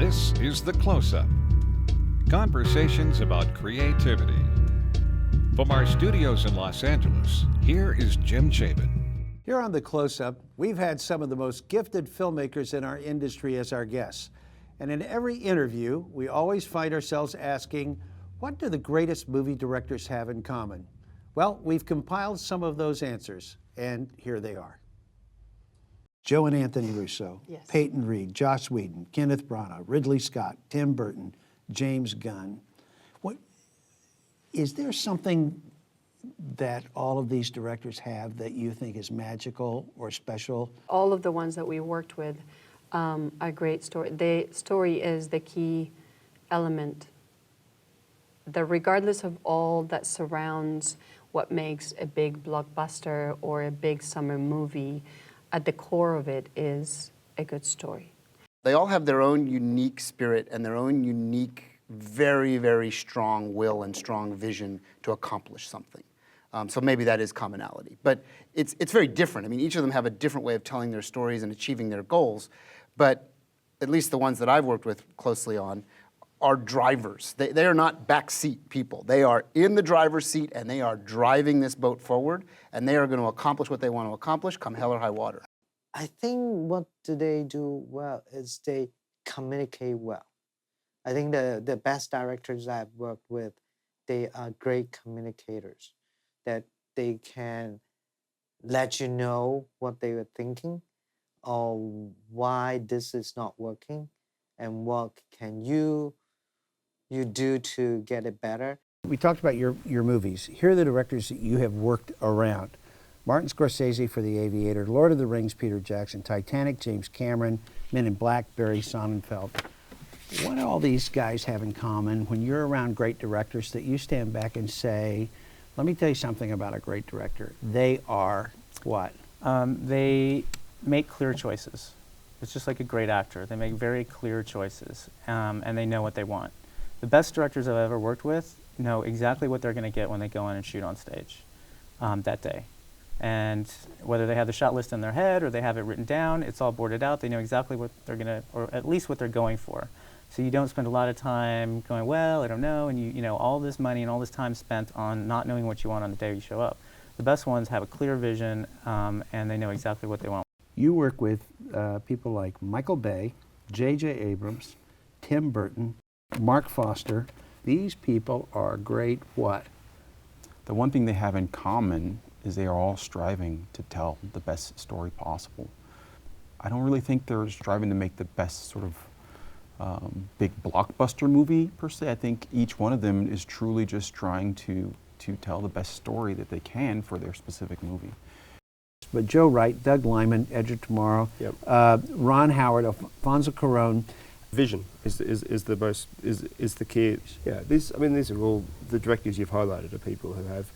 This is The Close-Up. Conversations about creativity. From our studios in Los Angeles, here is Jim Chabin. Here on The Close-Up, we've had some of the most gifted filmmakers in our industry as our guests. And in every interview, we always find ourselves asking, what do the greatest movie directors have in common? Well, we've compiled some of those answers, and here they are. Joe and Anthony Russo, Yes. Peyton Reed, Joss Whedon, Kenneth Branagh, Ridley Scott, Tim Burton, James Gunn. Is there something that all of these directors have that you think is magical or special? All of the ones that we worked with are great story. The story is the key element. Regardless of all that surrounds what makes a big blockbuster or a big summer movie, at the core of it is a good story. They all have their own unique spirit and their own unique, very, very strong will and strong vision to accomplish something. So maybe that is commonality. But it's very different. I mean, each of them have a different way of telling their stories and achieving their goals. But at least the ones that I've worked with closely on are drivers. They are not backseat people. They are in the driver's seat and they are driving this boat forward, and they are going to accomplish what they want to accomplish come hell or high water. I think what do they do well is they communicate well. I think the best directors I've worked with, they are great communicators, that they can let you know what they were thinking or why this is not working and what can you do to get it better. We talked about your movies. Here are the directors that you have worked around. Martin Scorsese for The Aviator, Lord of the Rings, Peter Jackson, Titanic, James Cameron, Men in Black, Barry Sonnenfeld. What do all these guys have in common when you're around great directors that you stand back and say, let me tell you something about a great director. They are what? They make clear choices. It's just like a great actor. They make very clear choices, and they know what they want. The best directors I've ever worked with know exactly what they're going to get when they go in and shoot on stage that day. And whether they have the shot list in their head or they have it written down, it's all boarded out. They know exactly what they're going to, or at least what they're going for. So you don't spend a lot of time going, well, I don't know, and you know, all this money and all this time spent on not knowing what you want on the day you show up. The best ones have a clear vision, and they know exactly what they want. You work with people like Michael Bay, J.J. Abrams, Tim Burton, Mark Foster. These people are great what? The one thing they have in common is they are all striving to tell the best story possible. I don't really think they're striving to make the best sort of big blockbuster movie per se. I think each one of them is truly just trying to tell the best story that they can for their specific movie. But Joe Wright, Doug Liman, Edge of Tomorrow, Yep. Ron Howard, Alfonso Cuarón. Vision is the key. Yeah, these are all the directors you've highlighted are people who have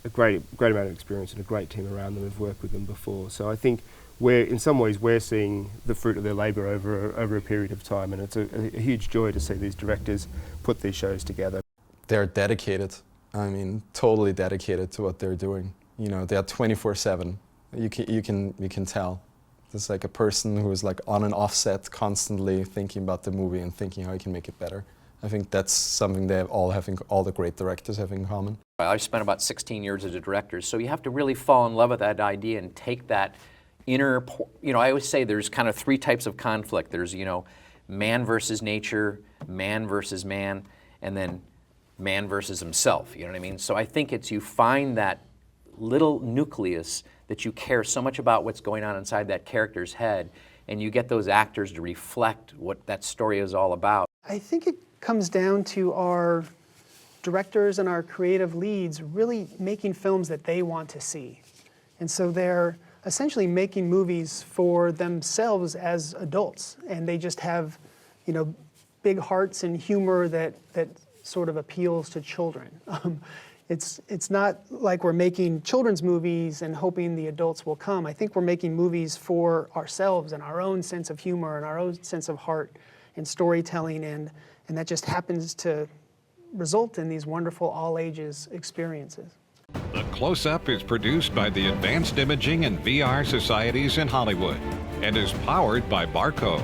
a great amount of experience and a great team around them, have worked with them before. So I think in some ways we're seeing the fruit of their labour over a period of time, and it's a huge joy to see these directors put these shows together. They're dedicated. I mean, totally dedicated to what they're doing. You know, they're 24/7. You can tell. It's like a person who is like on and off set, constantly thinking about the movie and thinking how he can make it better. I think that's something they all the great directors have in common. I spent about 16 years as a director, so you have to really fall in love with that idea and take that inner, I always say there's kind of three types of conflict. There's, man versus nature, man versus man, and then man versus himself, you know what I mean? So I think it's you find that little nucleus that you care so much about what's going on inside that character's head, and you get those actors to reflect what that story is all about. I think it comes down to our directors and our creative leads really making films that they want to see. And so they're essentially making movies for themselves as adults, and they just have, big hearts and humor that sort of appeals to children. It's not like we're making children's movies and hoping the adults will come. I think we're making movies for ourselves and our own sense of humor and our own sense of heart and storytelling, and that just happens to result in these wonderful all-ages experiences. The Close-Up is produced by the Advanced Imaging and VR Societies in Hollywood and is powered by Barco.